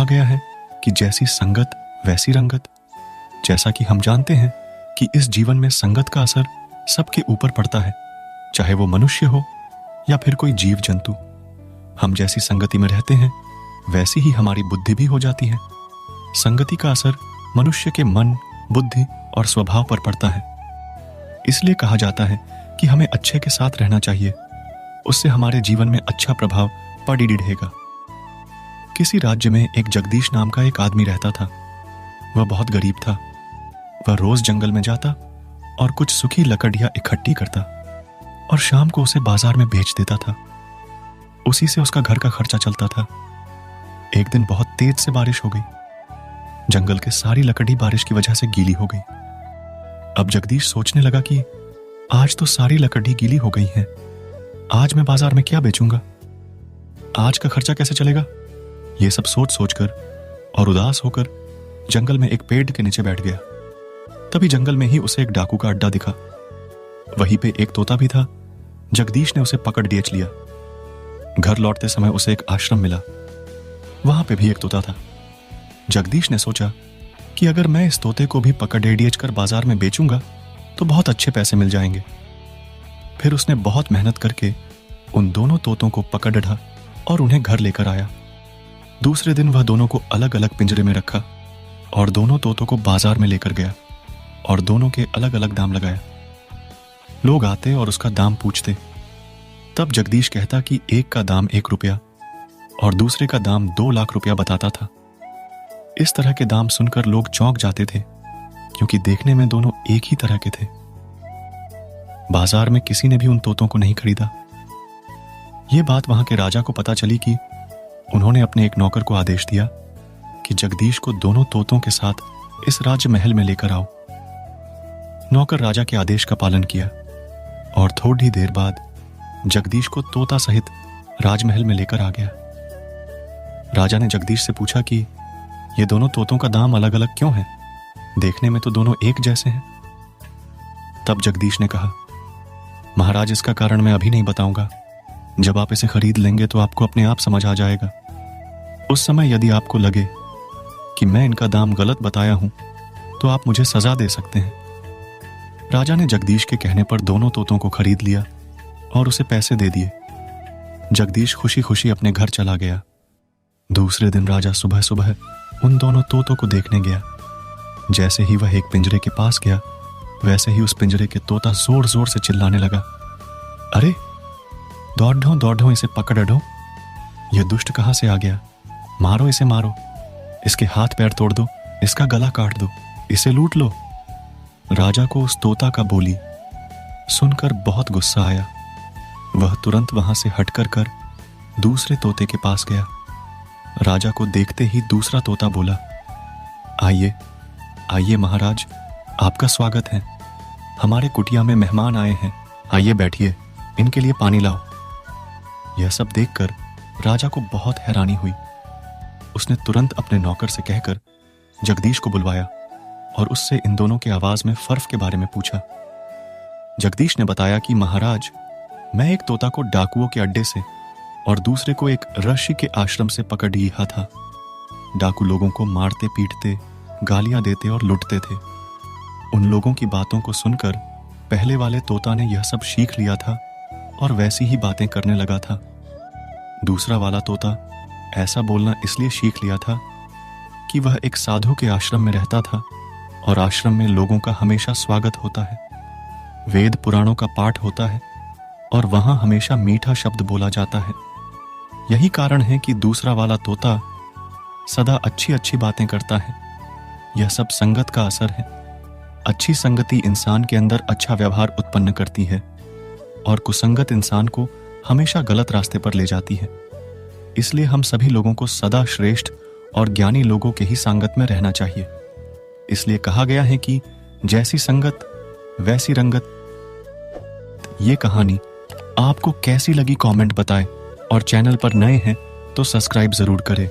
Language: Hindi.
कहा गया है कि जैसी संगत वैसी रंगत। जैसा कि हम जानते हैं कि इस जीवन में संगत का असर सबके ऊपर पड़ता है, चाहे वो मनुष्य हो या फिर कोई जीव जंतु। हम जैसी संगति में रहते हैं वैसी ही हमारी बुद्धि भी हो जाती है। संगति का असर मनुष्य के मन, बुद्धि और स्वभाव पर पड़ता है। इसलिए कहा जाता है कि हमें अच्छे के साथ रहना चाहिए, उससे हमारे जीवन में अच्छा प्रभाव पड़ ही रहेगा। किसी राज्य में एक जगदीश नाम का एक आदमी रहता था। वह बहुत गरीब था। वह रोज जंगल में जाता और कुछ सूखी लकड़ियां इकट्ठी करता और शाम को उसे बाजार में बेच देता था। उसी से उसका घर का खर्चा चलता था। एक दिन बहुत तेज से बारिश हो गई। जंगल के सारी लकड़ी बारिश की वजह से गीली हो गई। अब जगदीश सोचने लगा कि आज तो सारी लकड़ी गीली हो गई है, आज मैं बाजार में क्या बेचूंगा, आज का खर्चा कैसे चलेगा। ये सब सोच सोचकर और उदास होकर जंगल में एक पेड़ के नीचे बैठ गया। तभी जंगल में ही उसे एक डाकू का अड्डा दिखा। वहीं पे एक तोता भी था। जगदीश ने उसे पकड़ बेच लिया। घर लौटते समय उसे एक आश्रम मिला। वहां पे भी एक तोता था। जगदीश ने सोचा कि अगर मैं इस तोते को भी पकड़ बेच कर बाजार में बेचूंगा तो बहुत अच्छे पैसे मिल जाएंगे। फिर उसने बहुत मेहनत करके उन दोनों तोतों को पकड़ ढा और उन्हें घर लेकर आया। दूसरे दिन वह दोनों को अलग अलग पिंजरे में रखा और दोनों तोतों को बाजार में लेकर गया और दोनों के अलग अलग दाम लगाया। लोग आते और उसका दाम पूछते। तब जगदीश कहता कि एक का दाम 1 रुपया और दूसरे का दाम 2 लाख रुपया बताता था। इस तरह के दाम सुनकर लोग चौंक जाते थे, क्योंकि देखने में दोनों एक ही तरह के थे। बाजार में किसी ने भी उन तोतों को नहीं खरीदा। यह बात वहां के राजा को पता चली कि उन्होंने अपने एक नौकर को आदेश दिया कि जगदीश को दोनों तोतों के साथ इस राज महल में लेकर आओ। नौकर राजा के आदेश का पालन किया और थोड़ी देर बाद जगदीश को तोता सहित राजमहल में लेकर आ गया। राजा ने जगदीश से पूछा कि ये दोनों तोतों का दाम अलग अलग क्यों है, देखने में तो दोनों एक जैसे हैं। तब जगदीश ने कहा, महाराज, इसका कारण मैं अभी नहीं बताऊंगा। जब आप इसे खरीद लेंगे तो आपको अपने आप समझ आ जाएगा। उस समय यदि आपको लगे कि मैं इनका दाम गलत बताया हूं तो आप मुझे सजा दे सकते हैं। राजा ने जगदीश के कहने पर दोनों तोतों को खरीद लिया और उसे पैसे दे दिए। जगदीश खुशी खुशी अपने घर चला गया। दूसरे दिन राजा सुबह सुबह उन दोनों तोतों को देखने गया। जैसे ही वह एक पिंजरे के पास गया, वैसे ही उस पिंजरे के तोता जोर जोर से चिल्लाने लगा, अरे दौड़ ढो, इसे पकड़ ढो, यह दुष्ट कहां से आ गया, मारो इसे, मारो, इसके हाथ पैर तोड़ दो, इसका गला काट दो, इसे लूट लो। राजा को उस तोता का बोली सुनकर बहुत गुस्सा आया। वह तुरंत वहां से हटकर कर दूसरे तोते के पास गया। राजा को देखते ही दूसरा तोता बोला, आइए आइए महाराज, आपका स्वागत है। हमारे कुटिया में मेहमान आए हैं, आइए बैठिए, इनके लिए पानी लाओ। यह सब देखकर राजा को बहुत हैरानी हुई। उसने तुरंत अपने नौकर से कहकर जगदीश को बुलवाया और उससे इन दोनों के आवाज में फर्क के बारे में पूछा। जगदीश ने बताया कि महाराज, मैं एक तोता को डाकुओं के अड्डे से और दूसरे को एक ऋषि के आश्रम से पकड़ लिया था। डाकू लोगों को मारते पीटते, गालियां देते और लूटते थे। उन लोगों की बातों को सुनकर पहले वाले तोता ने यह सब सीख लिया था और वैसी ही बातें करने लगा था। दूसरा वाला तोता ऐसा बोलना इसलिए सीख लिया था कि वह एक साधु के आश्रम में रहता था और आश्रम में लोगों का हमेशा स्वागत होता है, वेद पुराणों का पाठ होता है और वहां हमेशा मीठा शब्द बोला जाता है। यही कारण है कि दूसरा वाला तोता सदा अच्छी अच्छी बातें करता है। यह सब संगत का असर है। अच्छी संगति इंसान के अंदर अच्छा व्यवहार उत्पन्न करती है और कुसंगत इंसान को हमेशा गलत रास्ते पर ले जाती है। इसलिए हम सभी लोगों को सदा श्रेष्ठ और ज्ञानी लोगों के ही संगत में रहना चाहिए। इसलिए कहा गया है कि जैसी संगत वैसी रंगत। ये कहानी आपको कैसी लगी कमेंट बताएं और चैनल पर नए हैं तो सब्सक्राइब जरूर करें।